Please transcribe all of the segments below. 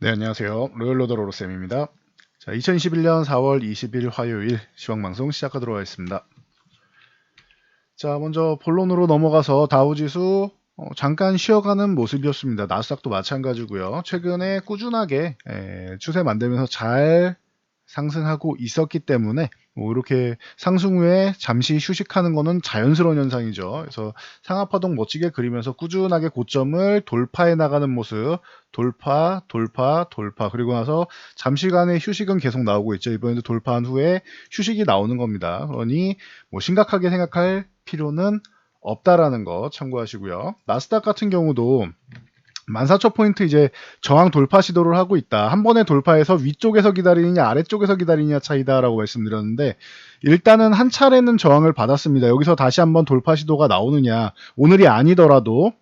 네, 안녕하세요. 로열로더 로로쌤입니다. 자, 2021년 4월 20일 화요일 시황방송 시작하도록 하겠습니다. 자, 먼저 본론으로 넘어가서 다우지수 잠깐 쉬어가는 모습이었습니다. 나스닥도 마찬가지고요. 최근에 꾸준하게 추세 만들면서 잘 상승하고 있었기 때문에 이렇게 상승 후에 잠시 휴식하는 거는 자연스러운 현상이죠. 그래서 상하파동 멋지게 그리면서 꾸준하게 고점을 돌파해 나가는 모습, 돌파, 그리고 나서 잠시간의 휴식은 계속 나오고 있죠. 이번에도 돌파한 후에 휴식이 나오는 겁니다. 그러니 뭐 심각하게 생각할 필요는 없다라는 거 참고하시고요. 나스닥 같은 경우도 14,000포인트 이제 저항 돌파 시도를 하고 있다. 한 번에 돌파해서 위쪽에서 기다리느냐 아래쪽에서 기다리느냐 차이다라고 말씀드렸는데, 일단은 한 차례는 저항을 받았습니다. 여기서 다시 한번 돌파 시도가 나오느냐, 오늘이 아니더라도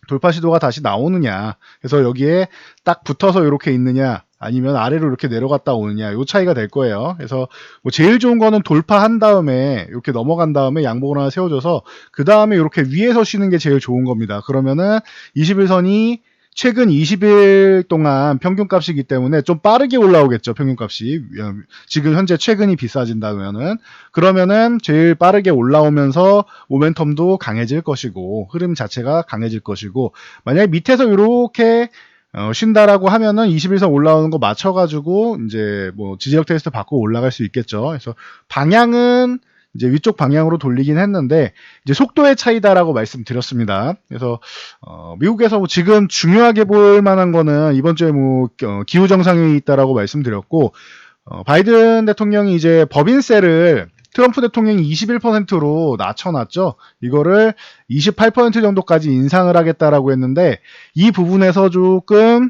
돌파 시도가 다시 나오느냐, 그래서 여기에 딱 붙어서 이렇게 있느냐 아니면 아래로 이렇게 내려갔다 오느냐, 요 차이가 될 거예요. 그래서 뭐 제일 좋은 거는 돌파한 다음에 이렇게 넘어간 다음에 양봉을 하나 세워줘서 그 다음에 이렇게 위에서 쉬는 게 제일 좋은 겁니다. 그러면은 21선이 최근 20일 동안 평균값이기 때문에 좀 빠르게 올라오겠죠. 평균값이 지금 현재 최근이 비싸진다면은, 그러면은 제일 빠르게 올라오면서 모멘텀도 강해질 것이고 흐름 자체가 강해질 것이고, 만약에 밑에서 이렇게 쉰다라고 하면은 21선 올라오는 거 맞춰가지고 이제 뭐 지지력 테스트 받고 올라갈 수 있겠죠. 그래서 방향은 이제 위쪽 방향으로 돌리긴 했는데 이제 속도의 차이다라고 말씀드렸습니다. 그래서 미국에서 뭐 지금 중요하게 볼 만한 거는 이번 주에 뭐 기후 정상회의 있다라고 말씀드렸고, 바이든 대통령이 이제 법인세를 트럼프 대통령이 21%로 낮춰놨죠. 이거를 28% 정도까지 인상을 하겠다라고 했는데 이 부분에서 조금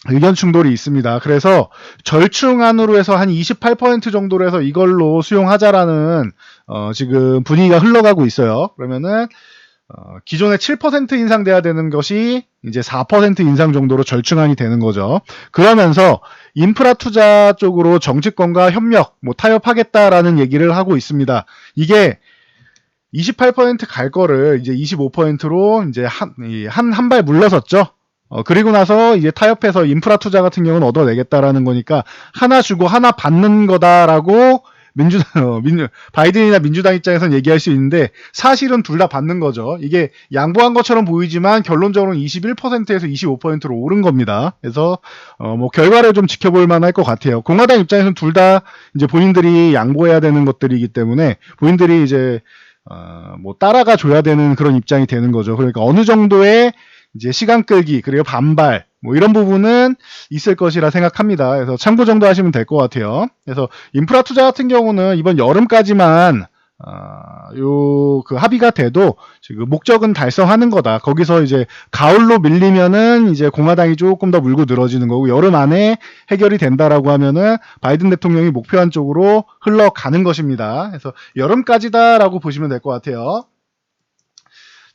의견 충돌이 있습니다. 그래서 절충안으로 해서 한 28% 정도로 해서 이걸로 수용하자라는 지금 분위기가 흘러가고 있어요. 그러면은 기존에 7% 인상돼야 되는 것이 이제 4% 인상 정도로 절충안이 되는 거죠. 그러면서 인프라 투자 쪽으로 정치권과 협력, 뭐 타협하겠다라는 얘기를 하고 있습니다. 이게 28% 갈 거를 이제 25%로 이제 한 발 물러섰죠. 그리고 나서 이제 타협해서 인프라 투자 같은 경우는 얻어내겠다라는 거니까 하나 주고 하나 받는 거다라고 바이든이나 민주당 입장에서는 얘기할 수 있는데, 사실은 둘 다 받는 거죠. 이게 양보한 것처럼 보이지만 결론적으로는 21%에서 25%로 오른 겁니다. 그래서 뭐 결과를 좀 지켜볼 만할 것 같아요. 공화당 입장에서는 둘 다 이제 본인들이 양보해야 되는 것들이기 때문에 본인들이 이제 뭐 따라가 줘야 되는 그런 입장이 되는 거죠. 그러니까 어느 정도의 이제 시간 끌기 그리고 반발 뭐 이런 부분은 있을 것이라 생각합니다. 그래서 참고 정도 하시면 될 것 같아요. 그래서 인프라 투자 같은 경우는 이번 여름까지만 요 그 합의가 돼도 지금 목적은 달성하는 거다. 거기서 이제 가을로 밀리면은 이제 공화당이 조금 더 물고 늘어지는 거고, 여름 안에 해결이 된다라고 하면은 바이든 대통령이 목표한 쪽으로 흘러가는 것입니다. 그래서 여름까지다라고 보시면 될 것 같아요.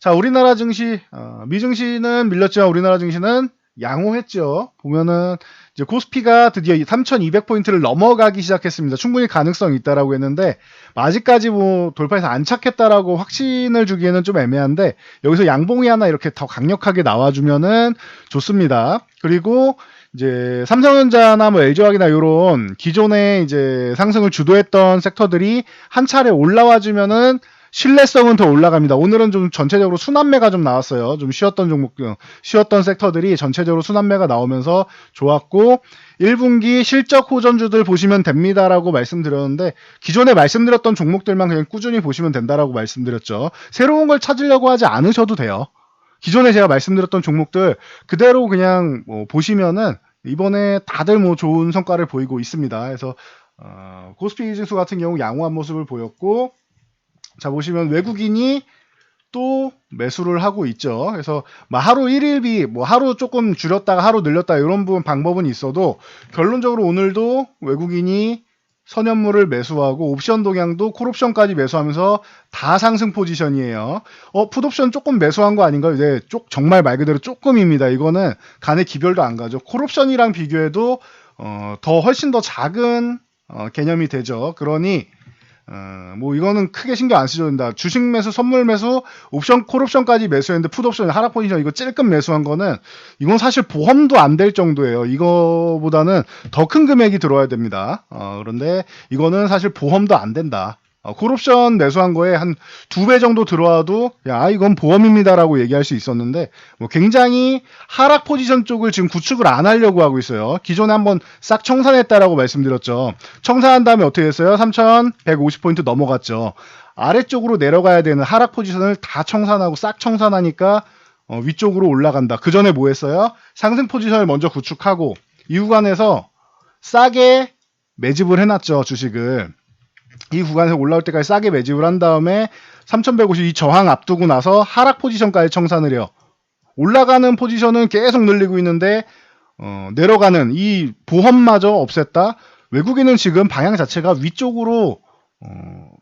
자, 우리나라 증시, 미증시는 밀렸지만 우리나라 증시는 양호했죠. 보면은 이제 코스피가 드디어 3,200포인트를 넘어가기 시작했습니다. 충분히 가능성이 있다라고 했는데 아직까지 뭐 돌파해서 안착했다라고 확신을 주기에는 좀 애매한데, 여기서 양봉이 하나 이렇게 더 강력하게 나와주면은 좋습니다. 그리고 이제 삼성전자나 뭐 LG화학이나 이런 기존에 이제 상승을 주도했던 섹터들이 한 차례 올라와주면은 신뢰성은 더 올라갑니다. 오늘은 좀 전체적으로 순환매가 좀 나왔어요. 좀 쉬었던 종목, 쉬었던 섹터들이 전체적으로 순환매가 나오면서 좋았고, 1분기 실적 호전주들 보시면 됩니다라고 말씀드렸는데, 기존에 말씀드렸던 종목들만 그냥 꾸준히 보시면 된다라고 말씀드렸죠. 새로운 걸 찾으려고 하지 않으셔도 돼요. 기존에 제가 말씀드렸던 종목들 그대로 그냥 뭐 보시면은 이번에 다들 뭐 좋은 성과를 보이고 있습니다. 그래서 코스피 지수 같은 경우 양호한 모습을 보였고, 자 보시면 외국인이 또 매수를 하고 있죠. 그래서 뭐 하루 1일비 뭐 하루 조금 줄였다가 하루 늘렸다 이런 부분 방법은 있어도 결론적으로 오늘도 외국인이 선현물을 매수하고 옵션 동향도 콜옵션까지 매수하면서 다 상승 포지션이에요. 풋옵션 조금 매수한 거 아닌가요? 이제 정말 말 그대로 조금입니다. 이거는 간의 기별도 안 가죠. 콜옵션이랑 비교해도 더 훨씬 더 작은 개념이 되죠. 그러니 뭐 이거는 크게 신경 안 쓰셔도 된다. 주식 매수, 선물 매수, 옵션, 콜옵션까지 매수했는데 풋옵션, 하락 포지션 이거 찔끔 매수한 거는 이건 사실 보험도 안 될 정도예요. 이거보다는 더 큰 금액이 들어와야 됩니다. 그런데 이거는 사실 보험도 안 된다. 콜옵션 매수한 거에 한 2배 정도 들어와도 야 이건 보험입니다라고 얘기할 수 있었는데 뭐 굉장히 하락 포지션 쪽을 지금 구축을 안 하려고 하고 있어요. 기존에 한번 싹 청산했다라고 말씀드렸죠. 청산한 다음에 어떻게 됐어요? 3150포인트 넘어갔죠. 아래쪽으로 내려가야 되는 하락 포지션을 다 청산하고 싹 청산하니까 위쪽으로 올라간다. 그 전에 뭐 했어요? 상승 포지션을 먼저 구축하고 이 구간에서 싸게 매집을 해놨죠. 주식을. 이 구간에서 올라올 때까지 싸게 매집을 한 다음에 3150 이 저항 앞두고 나서 하락 포지션까지 청산을 해요. 올라가는 포지션은 계속 늘리고 있는데 내려가는 이 보험마저 없앴다. 외국인은 지금 방향 자체가 위쪽으로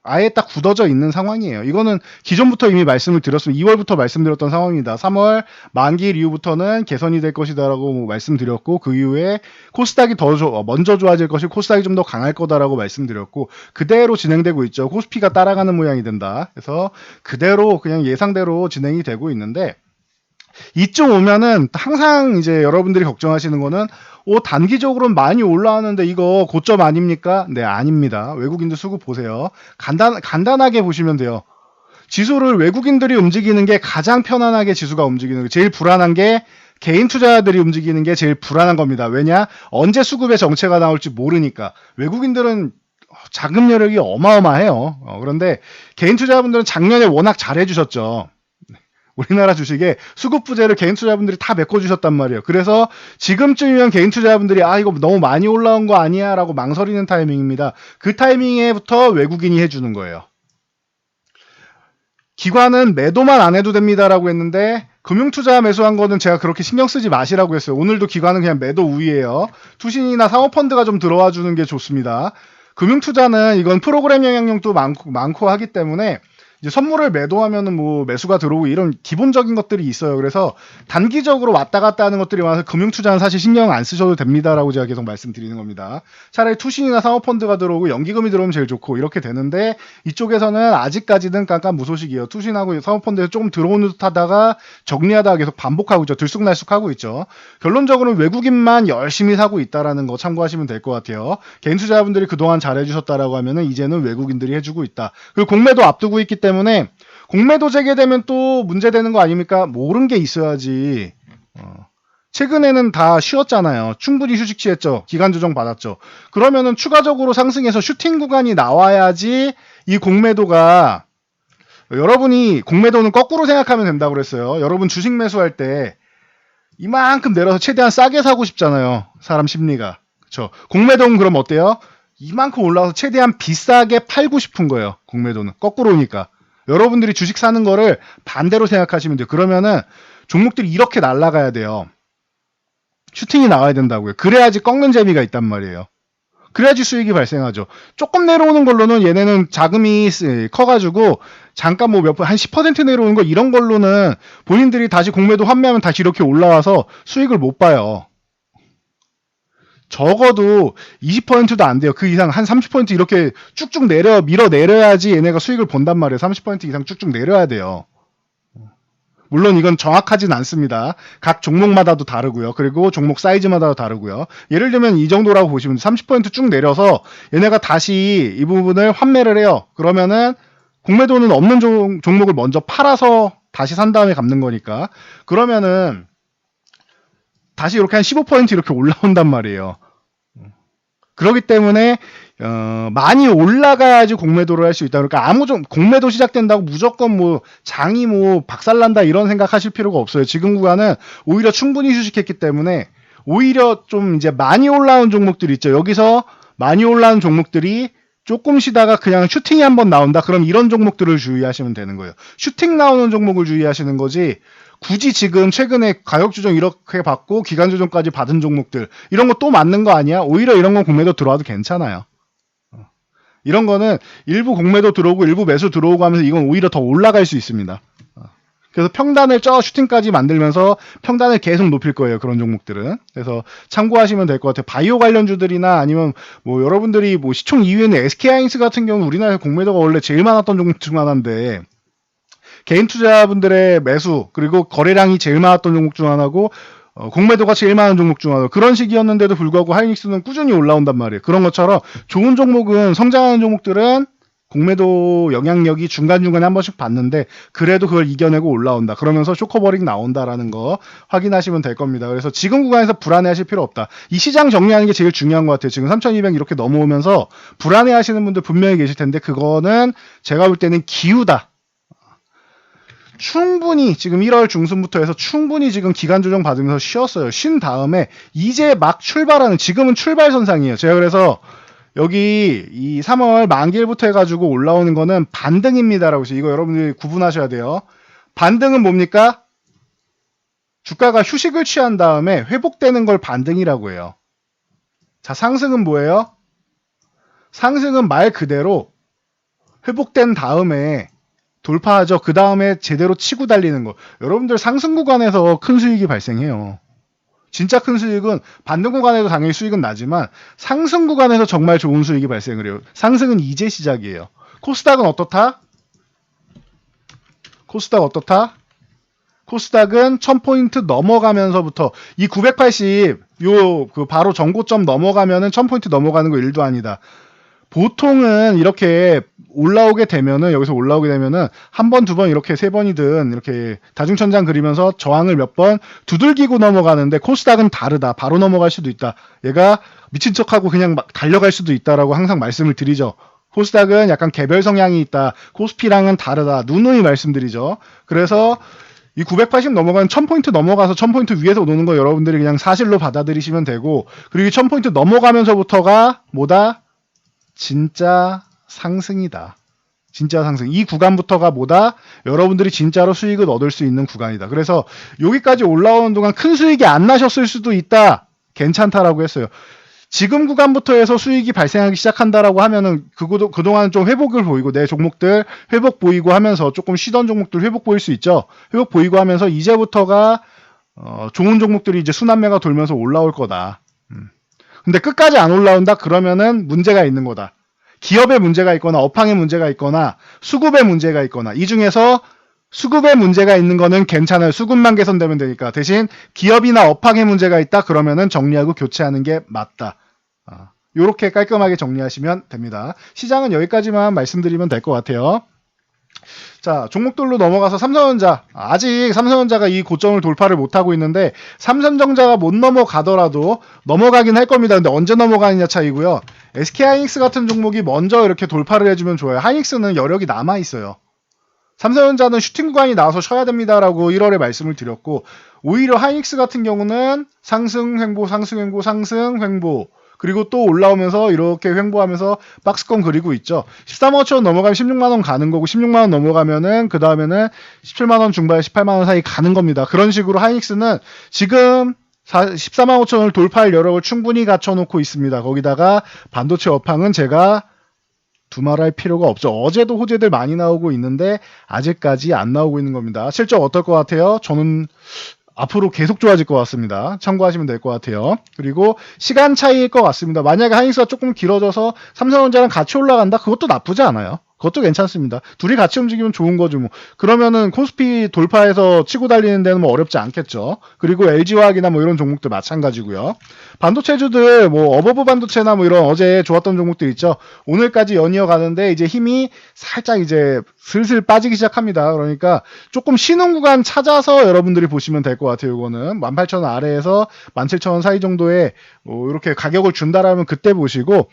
아예 딱 굳어져 있는 상황이에요. 이거는 기존부터 이미 말씀을 드렸습니다. 2월부터 말씀드렸던 상황입니다. 3월 만기일 이후부터는 개선이 될 것이다라고 말씀드렸고 그 이후에 코스닥이 먼저 좋아질 것이 코스닥이 좀 더 강할 거다라고 말씀드렸고 그대로 진행되고 있죠. 코스피가 따라가는 모양이 된다. 그래서 그대로 그냥 예상대로 진행이 되고 있는데 이쯤 오면은 항상 이제 여러분들이 걱정하시는 거는 단기적으로는 많이 올라왔는데 이거 고점 아닙니까? 네, 아닙니다. 외국인들 수급 보세요. 간단하게 보시면 돼요. 지수를 외국인들이 움직이는 게 가장 편안하게 지수가 움직이는 거. 제일 불안한 게 개인 투자자들이 움직이는 게 제일 불안한 겁니다. 왜냐? 언제 수급의 정체가 나올지 모르니까. 외국인들은 자금 여력이 어마어마해요. 그런데 개인 투자자분들은 작년에 워낙 잘해주셨죠. 우리나라 주식에 수급 부재를 개인 투자분들이 다 메꿔주셨단 말이에요. 그래서 지금쯤이면 개인 투자분들이 이거 너무 많이 올라온 거 아니야 라고 망설이는 타이밍입니다. 그 타이밍에부터 외국인이 해주는 거예요. 기관은 매도만 안 해도 됩니다라고 했는데 금융투자 매수한 거는 제가 그렇게 신경 쓰지 마시라고 했어요. 오늘도 기관은 그냥 매도 우위예요. 투신이나 사모펀드가 좀 들어와 주는 게 좋습니다. 금융투자는 이건 프로그램 영향력도 많고 하기 때문에 이제 선물을 매도하면은 뭐 매수가 들어오고 이런 기본적인 것들이 있어요. 그래서 단기적으로 왔다 갔다 하는 것들이 많아서 금융투자는 사실 신경 안 쓰셔도 됩니다라고 제가 계속 말씀드리는 겁니다. 차라리 투신이나 사모펀드가 들어오고 연기금이 들어오면 제일 좋고 이렇게 되는데 이쪽에서는 아직까지는 깜깜무소식이에요. 투신하고 사모펀드에서 조금 들어오는 듯 하다가 정리하다가 계속 반복하고 있죠. 들쑥날쑥하고 있죠. 결론적으로는 외국인만 열심히 사고 있다라는 거 참고하시면 될 것 같아요. 개인 투자자분들이 그동안 잘해주셨다라고 하면은 이제는 외국인들이 해주고 있다. 그리고 공매도 앞두고 있기 때문에 공매도 재개되면 또 문제되는 거 아닙니까? 모른 게 있어야지. 최근에는 다 쉬었잖아요. 충분히 휴식 취했죠. 기간 조정 받았죠. 그러면은 추가적으로 상승해서 슈팅 구간이 나와야지 이 공매도가 여러분이 공매도는 거꾸로 생각하면 된다고 그랬어요. 여러분 주식 매수할 때 이만큼 내려서 최대한 싸게 사고 싶잖아요. 사람 심리가. 그렇죠. 공매도는 그럼 어때요? 이만큼 올라와서 최대한 비싸게 팔고 싶은 거예요. 공매도는 거꾸로 오니까. 여러분들이 주식 사는 거를 반대로 생각하시면 돼요. 그러면은 종목들이 이렇게 날아가야 돼요. 슈팅이 나와야 된다고요. 그래야지 꺾는 재미가 있단 말이에요. 그래야지 수익이 발생하죠. 조금 내려오는 걸로는 얘네는 자금이 커가지고 잠깐 뭐 몇 번 한 10% 내려오는 거 이런 걸로는 본인들이 다시 공매도 환매하면 다시 이렇게 올라와서 수익을 못 봐요. 적어도 20%도 안 돼요. 그 이상 한 30% 이렇게 쭉쭉 밀어 내려야지 얘네가 수익을 본단 말이에요. 30% 이상 쭉쭉 내려야 돼요. 물론 이건 정확하진 않습니다. 각 종목마다도 다르고요. 그리고 종목 사이즈마다도 다르고요. 예를 들면 이 정도라고 보시면 30% 쭉 내려서 얘네가 다시 이 부분을 환매를 해요. 그러면은 공매도는 없는 종목을 먼저 팔아서 다시 산 다음에 갚는 거니까. 그러면은 다시 이렇게 한 15% 이렇게 올라온단 말이에요. 그렇기 때문에 많이 올라가야지 공매도를 할 수 있다. 그러니까 공매도 시작된다고 무조건 뭐 장이 뭐 박살난다 이런 생각하실 필요가 없어요. 지금 구간은 오히려 충분히 휴식했기 때문에 오히려 좀 이제 많이 올라온 종목들이 있죠. 여기서 많이 올라온 종목들이 조금 쉬다가 그냥 슈팅이 한번 나온다. 그럼 이런 종목들을 주의하시면 되는 거예요. 슈팅 나오는 종목을 주의하시는 거지. 굳이 지금 최근에 가격 조정 이렇게 받고 기간 조정까지 받은 종목들 이런 거 또 맞는 거 아니야? 오히려 이런 건 공매도 들어와도 괜찮아요. 이런 거는 일부 공매도 들어오고 일부 매수 들어오고 하면서 이건 오히려 더 올라갈 수 있습니다. 그래서 평단을 저 슈팅까지 만들면서 평단을 계속 높일 거예요. 그런 종목들은. 그래서 참고하시면 될 것 같아요. 바이오 관련주들이나 아니면 뭐 여러분들이 뭐 시총 2위에는 SK하이닉스 같은 경우 우리나라에서 공매도가 원래 제일 많았던 종목 중 하나인데 개인 투자분들의 매수 그리고 거래량이 제일 많았던 종목 중 하나고 공매도가 제일 많은 종목 중 하나. 그런 시기였는데도 불구하고 하이닉스는 꾸준히 올라온단 말이에요. 그런 것처럼 좋은 종목은 성장하는 종목들은 공매도 영향력이 중간중간에 한 번씩 받는데 그래도 그걸 이겨내고 올라온다. 그러면서 쇼커버링 나온다라는 거 확인하시면 될 겁니다. 그래서 지금 구간에서 불안해하실 필요 없다. 이 시장 정리하는 게 제일 중요한 것 같아요. 지금 3200 이렇게 넘어오면서 불안해하시는 분들 분명히 계실 텐데 그거는 제가 볼 때는 기우다. 충분히 지금 1월 중순부터 해서 충분히 지금 기간 조정 받으면서 쉬었어요. 쉰 다음에 이제 막 출발하는 지금은 출발선상이에요. 제가 그래서 여기 이 3월 만기일부터 해가지고 올라오는 거는 반등입니다라고 해서 이거 여러분들이 구분하셔야 돼요. 반등은 뭡니까? 주가가 휴식을 취한 다음에 회복되는 걸 반등이라고 해요. 자, 상승은 뭐예요? 상승은 말 그대로 회복된 다음에 돌파하죠. 그 다음에 제대로 치고 달리는 거. 여러분들 상승 구간에서 큰 수익이 발생해요. 진짜 큰 수익은 반등 구간에도 당연히 수익은 나지만 상승 구간에서 정말 좋은 수익이 발생을 해요. 상승은 이제 시작이에요. 코스닥은 어떻다? 코스닥 어떻다? 코스닥은 1000포인트 넘어가면서부터 이 980 그 바로 전고점 넘어가면은 1000포인트 넘어가는 거 1도 아니다. 보통은 이렇게 올라오게 되면은 여기서 올라오게 되면은 한 번, 두 번 이렇게 세 번이든 이렇게 다중천장 그리면서 저항을 몇 번 두들기고 넘어가는데 코스닥은 다르다. 바로 넘어갈 수도 있다. 얘가 미친 척하고 그냥 막 달려갈 수도 있다라고 항상 말씀을 드리죠. 코스닥은 약간 개별 성향이 있다. 코스피랑은 다르다. 누누이 말씀드리죠. 그래서 이 980 넘어가는 1000포인트 넘어가서 1000포인트 위에서 노는 거 여러분들이 그냥 사실로 받아들이시면 되고 그리고 1000포인트 넘어가면서부터가 뭐다? 진짜 상승이다. 진짜 상승. 이 구간부터가 뭐다? 여러분들이 진짜로 수익을 얻을 수 있는 구간이다. 그래서 여기까지 올라오는 동안 큰 수익이 안 나셨을 수도 있다. 괜찮다라고 했어요. 지금 구간부터 해서 수익이 발생하기 시작한다라고 하면은 그동안 좀 회복을 보이고 내 종목들 회복 보이고 하면서 조금 쉬던 종목들 회복 보일 수 있죠. 회복 보이고 하면서 이제부터가 좋은 종목들이 이제 순환매가 돌면서 올라올 거다. 근데 끝까지 안 올라온다? 그러면은 문제가 있는 거다. 기업에 문제가 있거나 업황에 문제가 있거나 수급에 문제가 있거나 이 중에서 수급에 문제가 있는 거는 괜찮아요. 수급만 개선되면 되니까. 대신 기업이나 업황에 문제가 있다? 그러면은 정리하고 교체하는 게 맞다. 요렇게 깔끔하게 정리하시면 됩니다. 시장은 여기까지만 말씀드리면 될 것 같아요. 자, 종목들로 넘어가서 삼성전자. 아직 삼성전자가 이 고점을 돌파를 못하고 있는데 삼성전자가 못 넘어가더라도 넘어가긴 할 겁니다. 근데 언제 넘어가느냐 차이고요. SK하이닉스 같은 종목이 먼저 이렇게 돌파를 해주면 좋아요. 하이닉스는 여력이 남아있어요. 삼성전자는 슈팅 구간이 나와서 쉬어야 됩니다라고 1월에 말씀을 드렸고 오히려 하이닉스 같은 경우는 상승 횡보 상승 횡보 상승 횡보 그리고 또 올라오면서 이렇게 횡보하면서 박스권 그리고 있죠. 13만 5천 원 넘어가면 16만 원 가는 거고 16만 원 넘어가면은 그 다음에는 17만 원 중반 18만 원 사이 가는 겁니다. 그런 식으로 하이닉스는 지금 14만 5천 원을 돌파할 여력을 충분히 갖춰놓고 있습니다. 거기다가 반도체 업황은 제가 두말할 필요가 없죠. 어제도 호재들 많이 나오고 있는데 아직까지 안 나오고 있는 겁니다. 실적 어떨 것 같아요? 저는 앞으로 계속 좋아질 것 같습니다. 참고하시면 될 것 같아요. 그리고 시간 차이일 것 같습니다. 만약에 하이닉스가 조금 길어져서 삼성전자랑 같이 올라간다? 그것도 나쁘지 않아요. 그것도 괜찮습니다. 둘이 같이 움직이면 좋은 거죠. 뭐. 그러면은 코스피 돌파해서 치고 달리는 데는 뭐 어렵지 않겠죠. 그리고 LG화학이나 뭐 이런 종목들 마찬가지고요. 반도체주들 뭐 어버브 반도체나 뭐 이런 어제 좋았던 종목들 있죠. 오늘까지 연이어 가는데 이제 힘이 살짝 이제 슬슬 빠지기 시작합니다. 그러니까 조금 쉬는 구간 찾아서 여러분들이 보시면 될 것 같아요. 이거는 18,000원 아래에서 17,000원 사이 정도에 뭐 이렇게 가격을 준다라면 그때 보시고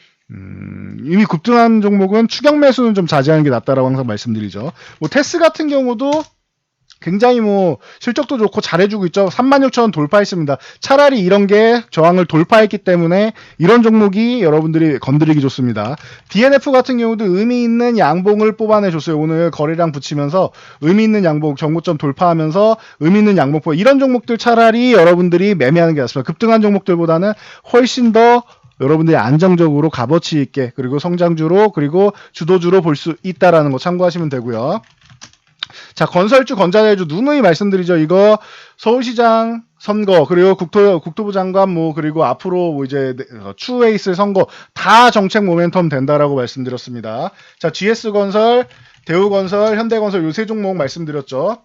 이미 급등한 종목은 추격 매수는 좀 자제하는 게 낫다라고 항상 말씀드리죠. 뭐 테스 같은 경우도 굉장히 뭐 실적도 좋고 잘해주고 있죠. 36,000원 돌파했습니다. 차라리 이런 게 저항을 돌파했기 때문에 이런 종목이 여러분들이 건드리기 좋습니다. DNF 같은 경우도 의미 있는 양봉을 뽑아내줬어요. 오늘 거래량 붙이면서 의미 있는 양봉, 정고점 돌파하면서 의미 있는 양봉 이런 종목들 차라리 여러분들이 매매하는 게 낫습니다. 급등한 종목들보다는 훨씬 더 여러분들이 안정적으로 값어치 있게 그리고 성장주로 그리고 주도주로 볼 수 있다라는 거 참고하시면 되고요. 자, 건설주, 건자재주 누누이 말씀드리죠. 이거 서울시장 선거, 그리고 국토부 장관, 그리고 앞으로 이제 추후에 있을 선거 다 정책 모멘텀 된다라고 말씀드렸습니다. 자, GS건설, 대우건설, 현대건설 요 세 종목 말씀드렸죠.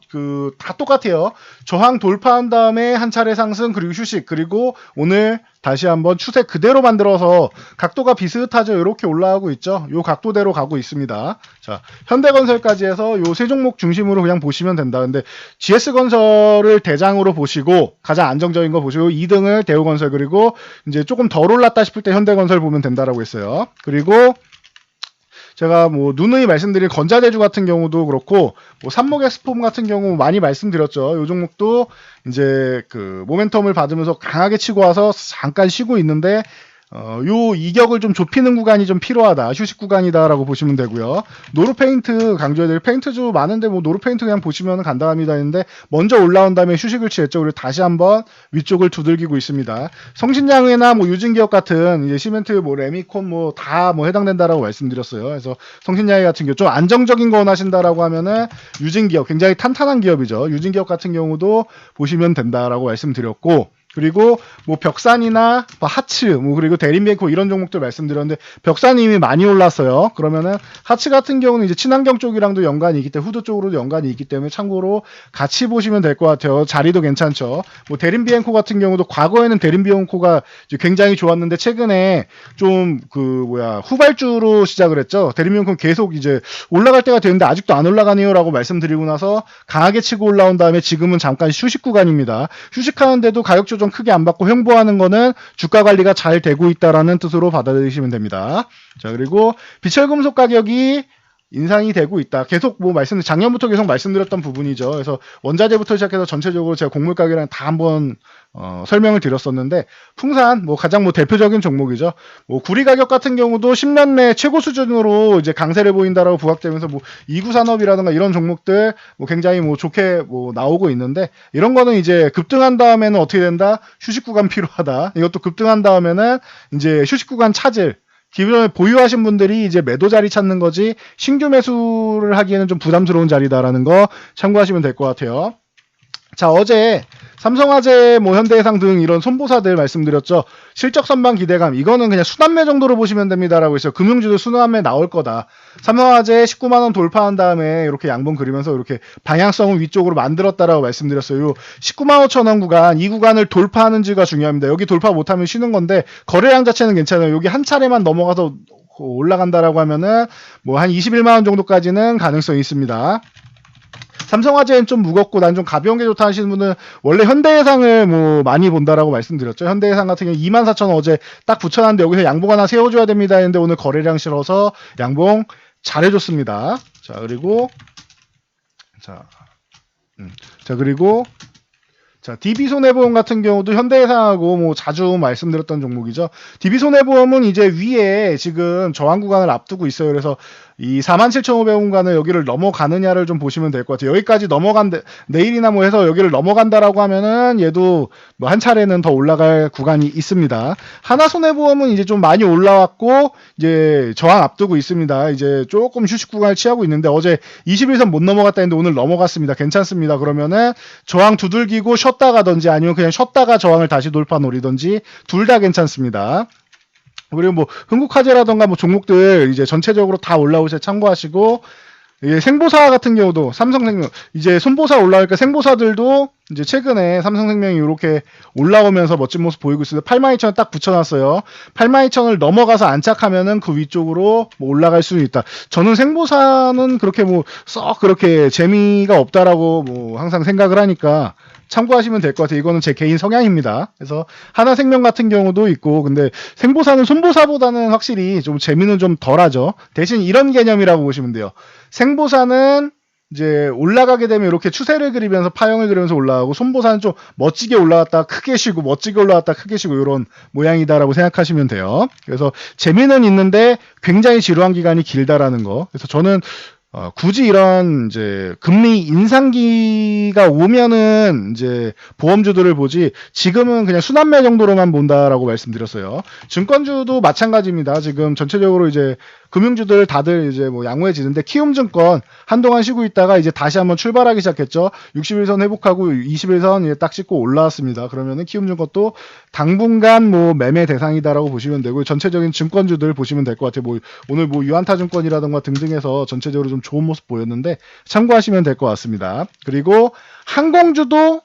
다 똑같아요. 저항 돌파한 다음에 한 차례 상승, 그리고 휴식, 그리고 오늘 다시 한번 추세 그대로 만들어서 각도가 비슷하죠. 이렇게 올라가고 있죠. 요 각도대로 가고 있습니다. 자, 현대건설까지 해서 요 세 종목 중심으로 그냥 보시면 된다. 근데 GS건설을 대장으로 보시고 가장 안정적인 거 보시고 2등을 대우건설, 그리고 이제 조금 덜 올랐다 싶을 때 현대건설 보면 된다라고 했어요. 그리고 제가 누누이 말씀드린 건자재주 같은 경우도 그렇고 삼목엑스폼 같은 경우 많이 말씀드렸죠. 이 종목도 이제 모멘텀을 받으면서 강하게 치고 와서 잠깐 쉬고 있는데 요 이격을 좀 좁히는 구간이 좀 필요하다. 휴식 구간이다라고 보시면 되고요. 노루페인트 강조해드릴 페인트주 많은데 노루페인트 그냥 보시면 간단합니다 했는데 먼저 올라온 다음에 휴식을 취했죠. 그리고 다시 한번 위쪽을 두들기고 있습니다. 성신양회나 유진기업 같은 이제 시멘트 레미콘 다 해당된다라고 말씀드렸어요. 그래서 성신양회 같은 경우 좀 안정적인 거 원하신다라고 하면은 유진기업 굉장히 탄탄한 기업이죠. 유진기업 같은 경우도 보시면 된다라고 말씀드렸고, 그리고 벽산이나 하츠, 그리고 대림뱅코 이런 종목들 말씀드렸는데 벽산이 이미 많이 올랐어요. 그러면은 하츠 같은 경우는 이제 친환경 쪽이랑도 연관이 있기 때문에 후드 쪽으로도 연관이 있기 때문에 참고로 같이 보시면 될 것 같아요. 자리도 괜찮죠. 대림비엔코 같은 경우도 과거에는 대림비엔코가 굉장히 좋았는데 최근에 좀 후발주로 시작을 했죠. 대림비엔코 계속 이제 올라갈 때가 되는데 아직도 안 올라가네요라고 말씀드리고 나서 강하게 치고 올라온 다음에 지금은 잠깐 휴식 구간입니다. 휴식하는데도 가격 조정 크게 안 받고 횡보하는 거는 주가 관리가 잘 되고 있다라는 뜻으로 받아들이시면 됩니다. 자, 그리고 비철금속 가격이 인상이 되고 있다. 계속 작년부터 계속 말씀드렸던 부분이죠. 그래서 원자재부터 시작해서 전체적으로 제가 곡물 가격이랑 다 한번 설명을 드렸었는데 풍산 가장 대표적인 종목이죠. 구리 가격 같은 경우도 10년 내 최고 수준으로 이제 강세를 보인다라고 부각되면서 이구 산업이라든가 이런 종목들 굉장히 좋게 나오고 있는데 이런 거는 이제 급등한 다음에는 어떻게 된다? 휴식 구간 필요하다. 이것도 급등한 다음에는 이제 휴식 구간 찾을 기존에 보유하신 분들이 이제 매도 자리 찾는 거지 신규 매수를 하기에는 좀 부담스러운 자리다라는 거 참고하시면 될 것 같아요. 자, 어제 삼성화재, 현대해상 등 이런 손보사들 말씀드렸죠. 실적 선방 기대감 이거는 그냥 순환매 정도로 보시면 됩니다라고 했어요. 금융주도 순환매 나올 거다. 삼성화재 19만 원 돌파한 다음에 이렇게 양봉 그리면서 이렇게 방향성을 위쪽으로 만들었다라고 말씀드렸어요. 요 19만 5천 원 구간, 이 구간을 돌파하는지가 중요합니다. 여기 돌파 못하면 쉬는 건데 거래량 자체는 괜찮아요. 여기 한 차례만 넘어가서 올라간다라고 하면은 한 21만 원 정도까지는 가능성이 있습니다. 삼성화재는 좀 무겁고 난 좀 가벼운 게 좋다 하시는 분은 원래 현대해상을 많이 본다라고 말씀드렸죠. 현대해상 같은 경우 24,000원 어제 딱 붙여놨는데 여기서 양봉 하나 세워줘야 됩니다 했는데 오늘 거래량 실어서 양봉 잘해줬습니다. 자, 그리고 DB손해보험 같은 경우도 현대해상하고 자주 말씀드렸던 종목이죠. DB손해보험은 이제 위에 지금 저항 구간을 앞두고 있어요. 그래서 이 47,500원간을 여기를 넘어가느냐를 좀 보시면 될 것 같아요. 여기까지 내일이나 해서 여기를 넘어간다라고 하면은 얘도 한 차례는 더 올라갈 구간이 있습니다. 하나손해보험은 이제 좀 많이 올라왔고 이제 저항 앞두고 있습니다. 이제 조금 휴식 구간을 취하고 있는데 어제 21선 못 넘어갔다 했는데 오늘 넘어갔습니다. 괜찮습니다. 그러면은 저항 두들기고 쉬었다 가든지 아니면 그냥 쉬었다가 저항을 다시 돌파 노리든지 둘 다 괜찮습니다. 그리고 흥국화재라던가 종목들 이제 전체적으로 다 올라오셔서 참고하시고, 생보사 같은 경우도 삼성생명 이제 손보사 올라오니까 생보사들도 이제 최근에 삼성생명이 이렇게 올라오면서 멋진 모습 보이고 있어요. 82,000원 딱 붙여놨어요. 82,000원을 넘어가서 안착하면은 그 위쪽으로 올라갈 수는 있다. 저는 생보사는 그렇게 썩 그렇게 재미가 없다라고 항상 생각을 하니까 참고하시면 될 것 같아요. 이거는 제 개인 성향입니다. 그래서 하나생명 같은 경우도 있고, 근데 생보사는 손보사보다는 확실히 좀 재미는 좀 덜하죠. 대신 이런 개념이라고 보시면 돼요. 생보사는 이제 올라가게 되면 이렇게 추세를 그리면서 파형을 그리면서 올라가고, 손보사는 좀 멋지게 올라갔다 크게 쉬고 멋지게 올라갔다 크게 쉬고 이런 모양이다라고 생각하시면 돼요. 그래서 재미는 있는데 굉장히 지루한 기간이 길다라는 거. 그래서 저는 굳이 이런 이제 금리 인상기가 오면은 이제 보험주들을 보지 지금은 그냥 순환매 정도로만 본다라고 말씀드렸어요. 증권주도 마찬가지입니다. 지금 전체적으로 이제 금융주들 다들 이제 뭐 양호해지는데 키움증권 한동안 쉬고 있다가 이제 다시 한번 출발하기 시작했죠. 60일선 회복하고 20일선 딱 찍고 올라왔습니다. 그러면은 키움증권도 당분간 뭐 매매 대상이다라고 보시면 되고 전체적인 증권주들 보시면 될 것 같아요. 뭐 오늘 뭐 유한타증권이라든가 등등해서 전체적으로 좀 좋은 모습 보였는데 참고하시면 될 것 같습니다. 그리고 항공주도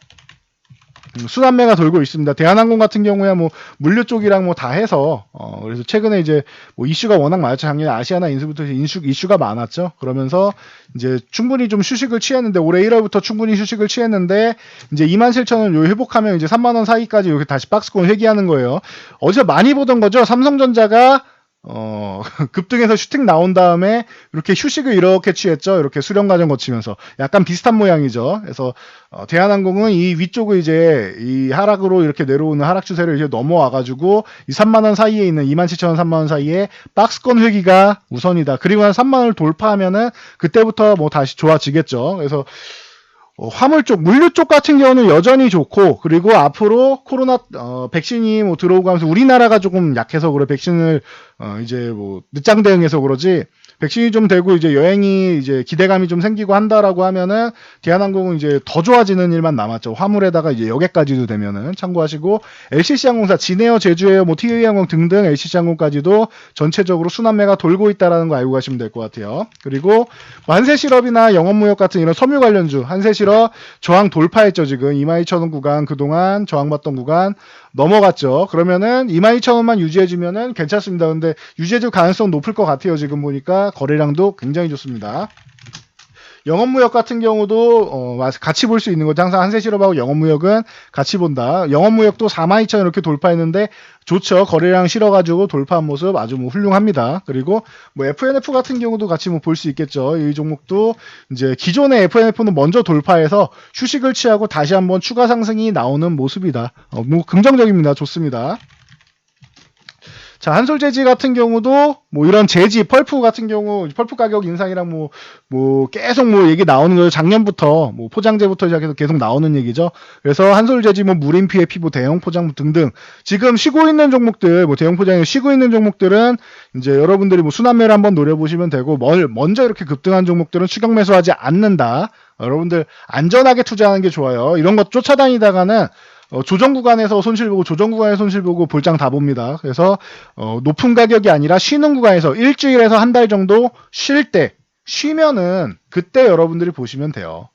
순환매가 돌고 있습니다. 대한항공 같은 경우야 뭐 물류 쪽이랑 뭐 다 해서 그래서 최근에 이제 뭐 이슈가 워낙 많았죠. 작년에 아시아나 인수부터 이슈가 많았죠. 그러면서 이제 충분히 좀 휴식을 취했는데 올해 1월부터 충분히 휴식을 취했는데 이제 27,000원 요 회복하면 이제 3만 원 사이까지 이렇게 다시 박스권 회귀하는 거예요. 어제 많이 보던 거죠. 삼성전자가 급등해서 슈팅 나온 다음에 이렇게 휴식을 이렇게 취했죠. 이렇게 수렴 과정 거치면서 약간 비슷한 모양이죠. 그래서 대한항공은 이 위쪽을 이제 이 하락으로 이렇게 내려오는 하락 추세를 이제 넘어와가지고 이 3만원 사이에 있는 27,000원, 3만원 사이에 박스권 회기가 우선이다. 그리고 한 3만원을 돌파하면은 그때부터 뭐 다시 좋아지겠죠. 그래서 화물 쪽, 물류 쪽 같은 경우는 여전히 좋고, 그리고 앞으로 코로나, 백신이 뭐 들어오고 하면서 우리나라가 조금 약해서 그래, 백신을, 이제 뭐, 늦장 대응해서 그러지, 백신이 좀 되고 이제 여행이 이제 기대감이 좀 생기고 한다라고 하면은 대한항공은 이제 더 좋아지는 일만 남았죠. 화물에다가 이제 여객까지도 되면은 참고하시고 LCC항공사, 진에어, 제주에어, 뭐 TA항공 등등 LCC항공까지도 전체적으로 순환매가 돌고 있다라는 거 알고 가시면 될 것 같아요. 그리고 뭐 한세실업이나 영업무역 같은 이런 섬유 관련주, 한세실업 저항 돌파했죠. 지금 22,000원 구간 그동안 저항받던 구간 넘어갔죠. 그러면은 22,000원만 유지해주면은 괜찮습니다. 근데 유지해줄 가능성 높을 것 같아요. 지금 보니까 거래량도 굉장히 좋습니다. 영업무역 같은 경우도 같이 볼 수 있는 거죠. 항상 한세실업하고 영업무역은 같이 본다. 영업무역도 42,000원 이렇게 돌파했는데 좋죠. 거래량 실어가지고 돌파한 모습 아주 뭐 훌륭합니다. 그리고 뭐 FNF 같은 경우도 같이 뭐 볼 수 있겠죠. 이 종목도 이제 기존의 FNF는 먼저 돌파해서 휴식을 취하고 다시 한번 추가 상승이 나오는 모습이다. 뭐 긍정적입니다. 좋습니다. 자, 한솔재지 같은 경우도 뭐 이런 재지, 펄프 같은 경우 펄프 가격 인상이랑 뭐 계속 뭐 얘기 나오는 거예요. 작년부터 뭐 포장재부터 시작해서 계속 나오는 얘기죠. 그래서 한솔재지 뭐 무림피해 피부 대형 포장 등등 지금 쉬고 있는 종목들 뭐 대형 포장에 쉬고 있는 종목들은 이제 여러분들이 뭐 순환매를 한번 노려보시면 되고 먼저 이렇게 급등한 종목들은 추격 매수하지 않는다. 여러분들 안전하게 투자하는 게 좋아요. 이런 것 쫓아다니다가는 조정 구간에서 손실 보고 조정 구간에서 손실 보고 볼장 다 봅니다. 그래서 높은 가격이 아니라 쉬는 구간에서 일주일에서 한 달 정도 쉴 때 쉬면은 그때 여러분들이 보시면 돼요.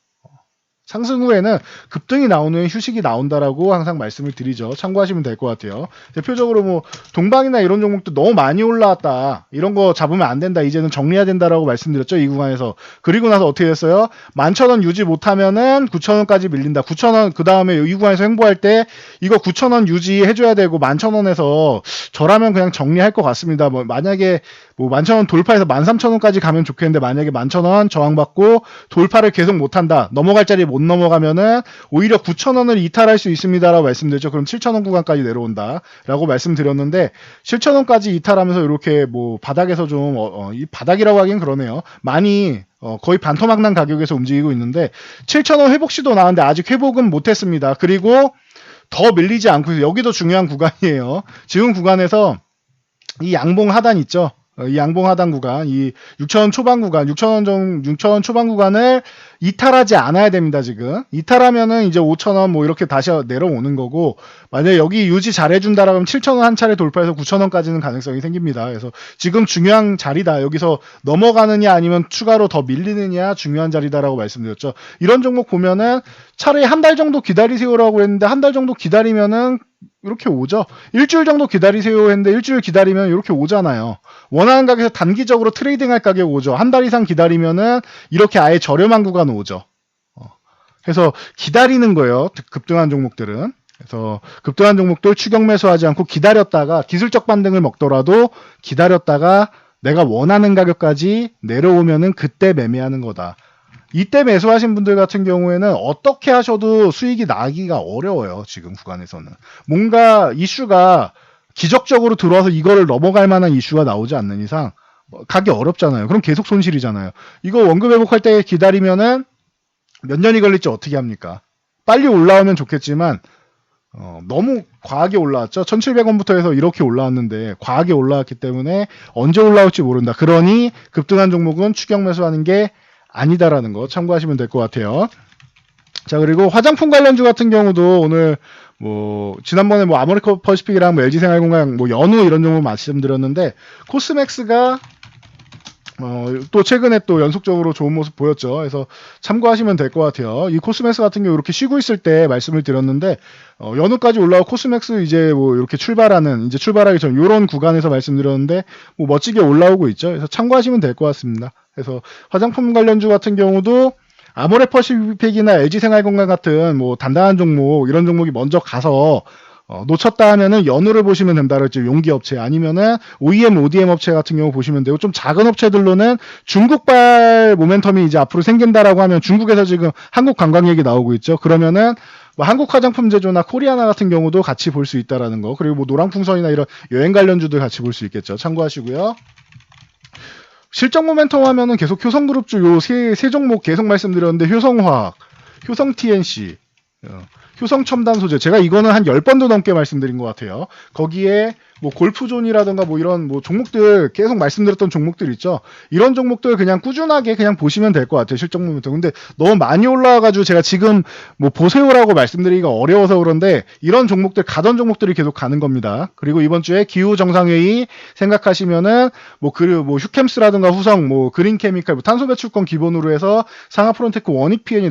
상승 후에는 급등이 나오는 휴식이 나온다라고 항상 말씀을 드리죠. 참고하시면 될 것 같아요. 대표적으로 뭐 동방이나 이런 종목도 너무 많이 올라왔다. 이런 거 잡으면 안 된다. 이제는 정리해야 된다라고 말씀드렸죠. 이 구간에서. 그리고 나서 어떻게 됐어요? 11,000원 유지 못하면은 9,000원까지 밀린다. 9,000원 그 다음에 이 구간에서 횡보할 때 이거 9,000원 유지해줘야 되고 11,000원에서 저라면 그냥 정리할 것 같습니다. 뭐 만약에 뭐 11,000원 돌파해서 13,000원까지 가면 좋겠는데 만약에 11,000원 저항받고 돌파를 계속 못한다. 넘어갈 자리에 못 넘어가면은 오히려 9,000원을 이탈할 수 있습니다라고 말씀드렸죠. 그럼 7,000원 구간까지 내려온다라고 말씀드렸는데 7,000원까지 이탈하면서 이렇게 뭐 바닥에서 좀 이 바닥이라고 하긴 그러네요. 많이 거의 반토막 난 가격에서 움직이고 있는데 7,000원 회복 시도 나왔는데 아직 회복은 못했습니다. 그리고 더 밀리지 않고 여기도 중요한 구간이에요. 지금 구간에서 이 양봉 하단 있죠. 이 양봉 하단 구간, 이 6,000원 초반 구간, 6,000원 초반 구간을 이탈하지 않아야 됩니다, 지금. 이탈하면은 이제 5,000원 뭐 이렇게 다시 내려오는 거고, 만약에 여기 유지 잘 해준다라고 하면 7,000원 한 차례 돌파해서 9,000원까지는 가능성이 생깁니다. 그래서 지금 중요한 자리다. 여기서 넘어가느냐 아니면 추가로 더 밀리느냐 중요한 자리다라고 말씀드렸죠. 이런 종목 보면은 차라리 한 달 정도 기다리세요라고 했는데 한 달 정도 기다리면은 이렇게 오죠. 일주일 정도 기다리세요 했는데 일주일 기다리면 이렇게 오잖아요. 원하는 가격에서 단기적으로 트레이딩 할 가격 오죠. 한 달 이상 기다리면은 이렇게 아예 저렴한 구간 오죠. 그래서 기다리는 거예요. 급등한 종목들은. 그래서 급등한 종목들 추격 매수하지 않고 기다렸다가 기술적 반등을 먹더라도 기다렸다가 내가 원하는 가격까지 내려오면은 그때 매매하는 거다. 이때 매수하신 분들 같은 경우에는 어떻게 하셔도 수익이 나기가 어려워요. 지금 구간에서는. 뭔가 이슈가 기적적으로 들어와서 이거를 넘어갈 만한 이슈가 나오지 않는 이상 가기 어렵잖아요. 그럼 계속 손실이잖아요. 이거 원금 회복할 때 기다리면은 몇 년이 걸릴지 어떻게 합니까? 빨리 올라오면 좋겠지만 너무 과하게 올라왔죠. 1,700원부터 해서 이렇게 올라왔는데 과하게 올라왔기 때문에 언제 올라올지 모른다. 그러니 급등한 종목은 추격 매수하는 게 아니다라는 거 참고하시면 될 것 같아요. 자, 그리고 화장품 관련주 같은 경우도 오늘 뭐 지난번에 뭐 아모레 퍼시픽이랑 뭐 LG생활건강 뭐 연우 이런 종목 말씀드렸는데 코스맥스가 또 최근에 또 연속적으로 좋은 모습 보였죠. 그래서 참고하시면 될 것 같아요. 이 코스맥스 같은 경우 이렇게 쉬고 있을 때 말씀을 드렸는데 연우까지 올라오고 코스맥스 이제 뭐 이렇게 출발하기 전 이런 구간에서 말씀드렸는데 뭐 멋지게 올라오고 있죠. 그래서 참고하시면 될 것 같습니다. 그래서 화장품 관련주 같은 경우도 아모레 퍼시픽이나 LG생활건강 같은 뭐 단단한 종목 이런 종목이 먼저 가서 놓쳤다 하면은 연우를 보시면 된다 그랬죠. 용기 업체 아니면은 OEM, ODM 업체 같은 경우 보시면 되고 좀 작은 업체들로는 중국발 모멘텀이 이제 앞으로 생긴다라고 하면 중국에서 지금 한국 관광 얘기 나오고 있죠. 그러면은 뭐 한국 화장품 제조나 코리아나 같은 경우도 같이 볼 수 있다라는 거. 그리고 뭐 노랑풍선이나 이런 여행 관련주들 같이 볼 수 있겠죠. 참고하시고요. 실적 모멘텀 하면은 계속 효성그룹주 요 세 종목 계속 말씀드렸는데 효성화학, 효성TNC, 효성첨단소재 제가 이거는 한 10번도 넘게 말씀드린 것 같아요. 거기에 뭐 골프존이라든가 뭐 이런 뭐 종목들 계속 말씀드렸던 종목들 있죠. 이런 종목들 그냥 꾸준하게 그냥 보시면 될 것 같아요. 실적 모멘텀. 근데 너무 많이 올라와가지고 제가 지금 뭐 보세요라고 말씀드리기가 어려워서 그런데 이런 종목들 가던 종목들이 계속 가는 겁니다. 그리고 이번 주에 기후 정상회의 생각하시면은 뭐 그리고 뭐 휴캠스라든가 후성 뭐 그린케미칼 뭐 탄소 배출권 기본으로 해서 상하프론테크 원익PN이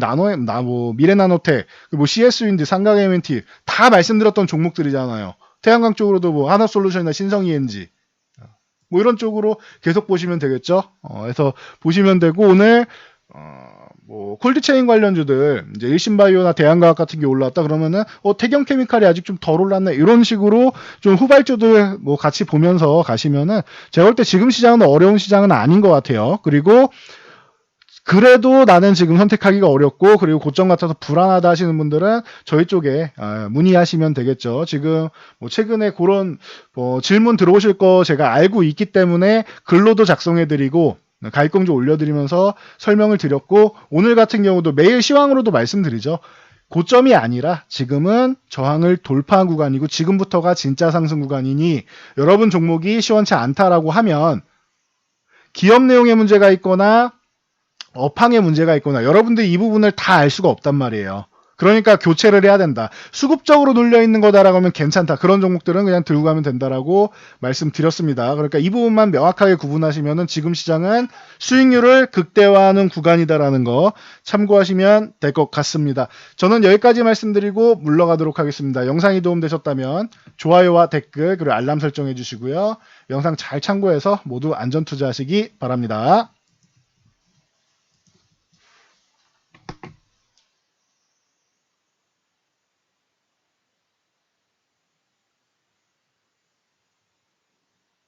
뭐 미래나노텍 뭐 CS윈드 삼각 M&T 다 말씀드렸던 종목들이잖아요. 태양광 쪽으로도 뭐 하나솔루션이나 신성ENG 뭐 이런 쪽으로 계속 보시면 되겠죠. 그래서 보시면 되고 오늘 뭐 콜드체인 관련주들 이제 일신바이오나 대한과학 같은 게 올라왔다 그러면은 태경케미칼이 아직 좀 덜 올랐네 이런 식으로 좀 후발주들 뭐 같이 보면서 가시면은 제가 볼 때 지금 시장은 어려운 시장은 아닌 것 같아요. 그리고 그래도 나는 지금 선택하기가 어렵고 그리고 고점 같아서 불안하다 하시는 분들은 저희 쪽에 문의하시면 되겠죠. 지금 뭐 최근에 그런 질문 들어오실 거 제가 알고 있기 때문에 글로도 작성해드리고 가입공지 올려드리면서 설명을 드렸고 오늘 같은 경우도 매일 시황으로도 말씀드리죠. 고점이 아니라 지금은 저항을 돌파한 구간이고 지금부터가 진짜 상승 구간이니 여러분 종목이 시원치 않다라고 하면 기업 내용에 문제가 있거나 업황에 문제가 있거나 여러분들이 이 부분을 다 알 수가 없단 말이에요. 그러니까 교체를 해야 된다. 수급적으로 눌려 있는 거다라고 하면 괜찮다. 그런 종목들은 그냥 들고 가면 된다라고 말씀드렸습니다. 그러니까 이 부분만 명확하게 구분하시면은 지금 시장은 수익률을 극대화하는 구간이다라는 거 참고하시면 될 것 같습니다. 저는 여기까지 말씀드리고 물러가도록 하겠습니다. 영상이 도움되셨다면 좋아요와 댓글 그리고 알람 설정해 주시고요. 영상 잘 참고해서 모두 안전 투자하시기 바랍니다.